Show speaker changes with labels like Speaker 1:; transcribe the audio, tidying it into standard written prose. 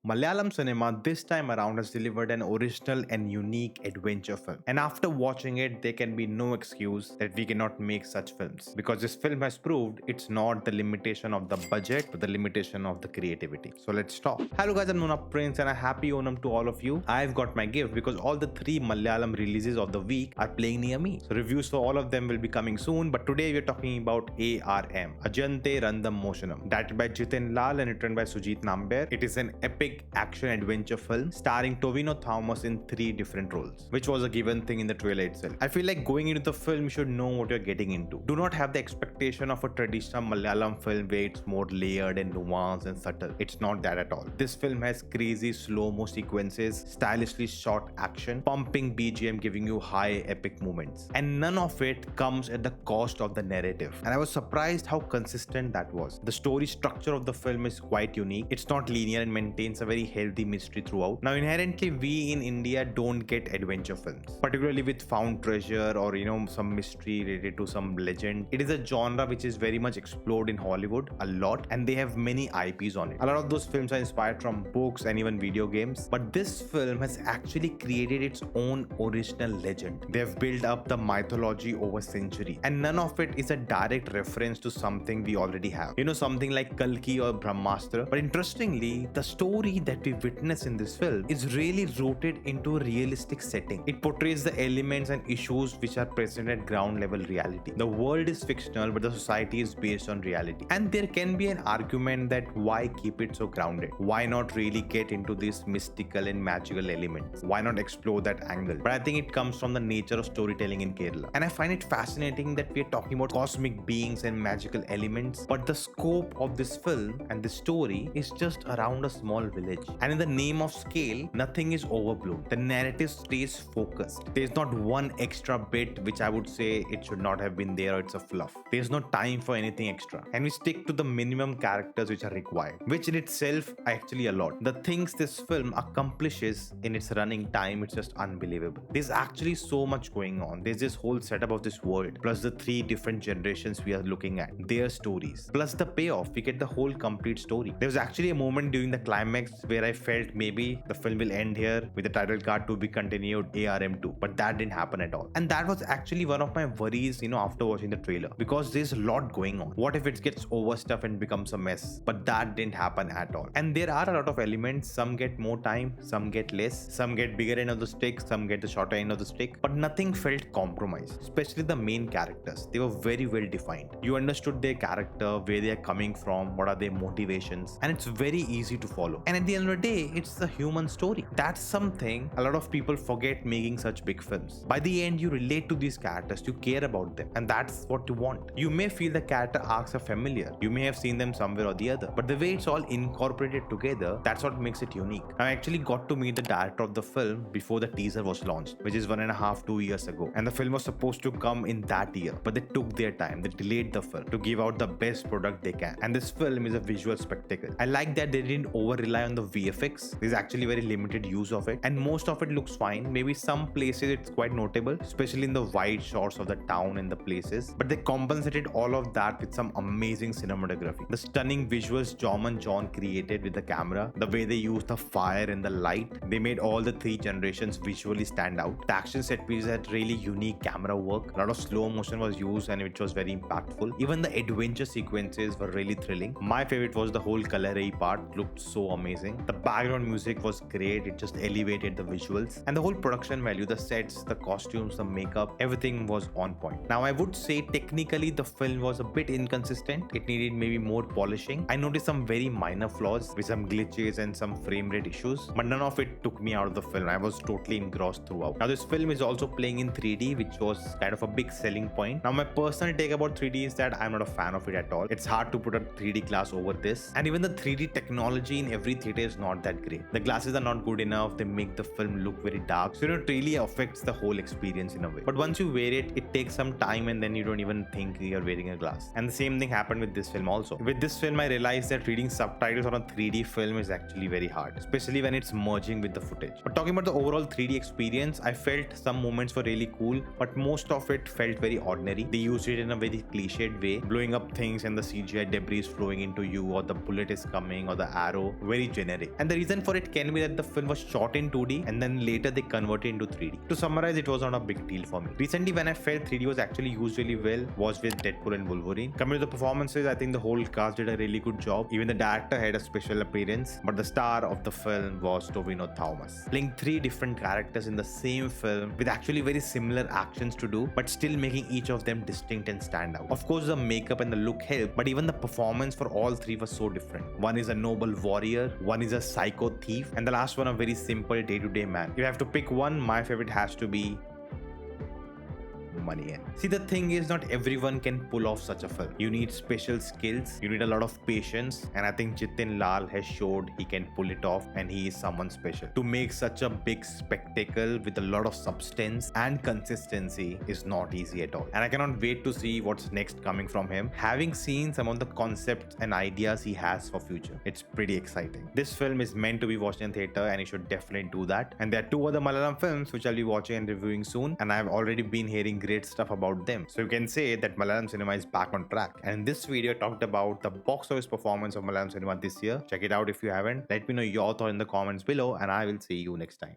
Speaker 1: Malayalam cinema this time around has delivered an original and unique adventure film. And after watching it, there can be no excuse that we cannot make such films. Because this film has proved it's not the limitation of the budget, but the limitation of the creativity. So let's talk. Hello guys, I'm Nona Prince and a happy Onam to all of you. I've got my gift because all the 3 Malayalam releases of the week are playing near me. So reviews for all of them will be coming soon. But today we're talking about A.R.M. Ajayante Randam Moshanam. Directed by Jithin Laal and written by Sujith NambiarThe. It is an epic action adventure film starring Tovino Thomas in 3 different roles, which was a given thing in the trailer itself. I feel like going into the film, you should know what you're getting into. Do not have the expectation of a traditional Malayalam film where it's more layered and nuanced and subtle. It's not that at all. This film has crazy slow-mo sequences, stylishly shot action, pumping BGM giving you high epic moments. And none of it comes at the cost of the narrative. And I was surprised how consistent that was. The story structure of the film is quite unique. It's not linear and maintains a very healthy mystery throughout. Now inherently we in India don't get adventure films, particularly with found treasure or some mystery related to some legend. It is a genre which is very much explored in Hollywood a lot, and they have many IPs on it. A lot of those films are inspired from books and even video games, but this film has actually created its own original legend. They have built up the mythology over centuries, and none of it is a direct reference to something we already have. Something like Kalki or Brahmastra. But interestingly, the story that we witness in this film is really rooted into a realistic setting. It portrays the elements and issues which are present at ground level reality. The world is fictional, but the society is based on reality. And there can be an argument that why keep it so grounded? Why not really get into these mystical and magical elements? Why not explore that angle? But I think it comes from the nature of storytelling in Kerala. And I find it fascinating that we are talking about cosmic beings and magical elements, but the scope of this film and the story is just around a small village. And in the name of scale, nothing is overblown. The narrative stays focused. There's not one extra bit which I would say it should not have been there or it's a fluff. There's no time for anything extra. And we stick to the minimum characters which are required, which in itself actually a lot. The things this film accomplishes in its running time, it's just unbelievable. There's actually so much going on. There's this whole setup of this world, plus the 3 different generations we are looking at, their stories, plus the payoff. We get the whole complete story. There was actually a moment during the climax where I felt maybe the film will end here with the title card to be continued A.R.M 2, but that didn't happen at all. And that was actually one of my worries, after watching the trailer, because there's a lot going on. What if it gets overstuffed and becomes a mess? But that didn't happen at all. And there are a lot of elements. Some get more time, some get less, some get bigger end of the stick, some get the shorter end of the stick, but nothing felt compromised. Especially the main characters. They were very well defined. You understood their character, where they are coming from, what are their motivations, and it's very easy to follow. And at the end of the day, it's a human story. That's something a lot of people forget making such big films. By the end, you relate to these characters, you care about them, and that's what you want. You may feel the character arcs are familiar, you may have seen them somewhere or the other, but the way it's all incorporated together, that's what makes it unique. I actually got to meet the director of the film before the teaser was launched, which is 1.5-2 years ago, and the film was supposed to come in that year, but they took their time. They delayed the film to give out the best product they can, and this film is a visual spectacle. I like that they didn't over rely on the VFX. There's actually very limited use of it, and most of it looks fine. Maybe some places it's quite notable, especially in the wide shots of the town and the places, but they compensated all of that with some amazing cinematography. The stunning visuals John created with the camera, the way they used the fire and the light, they made all the 3 generations visually stand out. The action set pieces had really unique camera work. A lot of slow motion was used and it was very impactful. Even the adventure sequences were really thrilling. My favorite was the whole Kalari part, looked so amazing. The background music was great, it just elevated the visuals, and the whole production value, the sets, the costumes, the makeup, everything was on point. Now I would say technically the film was a bit inconsistent. It needed maybe more polishing. I noticed some very minor flaws with some glitches and some frame rate issues, but none of it took me out of the film. I was totally engrossed throughout. Now this film is also playing in 3D, which was kind of a big selling point. Now my personal take about 3D is that I'm not a fan of it at all. It's hard to put a 3D glass over this, and even the 3D technology in every theater is not that great. The glasses are not good enough. They make the film look very dark, so it really affects the whole experience in a way. But once you wear it, it takes some time and then you don't even think you're wearing a glass. And the same thing happened with this film also. With this film, I realized that reading subtitles on a 3D film is actually very hard, especially when it's merging with the footage. But talking about the overall 3D experience, I felt some moments were really cool, but most of it felt very ordinary. They used it in a very cliched way, blowing up things and the CGI debris flowing into you, or the bullet is coming, or the arrow, very generic. And the reason for it can be that the film was shot in 2D and then later they converted into 3D. To summarize, it was not a big deal for me. Recently, when I felt 3D was actually used really well, was with Deadpool and Wolverine. Coming to the performances, I think the whole cast did a really good job. Even the director had a special appearance, but the star of the film was Tovino Thomas, playing three different characters in the same film with actually very similar actions to do, but still making each of them distinct and stand out. Of course, the makeup and the look help, but even the performance for all three was so different. One is a noble warrior, one is a psycho thief, and the last one a very simple day-to-day man. If you have to pick one, my favorite has to be money in. See, the thing is, not everyone can pull off such a film. You need special skills, you need a lot of patience, and I think Jithin Laal has showed he can pull it off, and he is someone special. To make such a big spectacle with a lot of substance and consistency is not easy at all. And I cannot wait to see what's next coming from him, having seen some of the concepts and ideas he has for future. It's pretty exciting. This film is meant to be watched in theater, and you should definitely do that. And there are two other Malayalam films which I'll be watching and reviewing soon, and I've already been hearing great stuff about them. So you can say that Malayalam cinema is back on track. And in this video, I talked about the box office performance of Malayalam cinema this year. Check it out if you haven't. Let me know your thoughts in the comments below, and I will see you next time.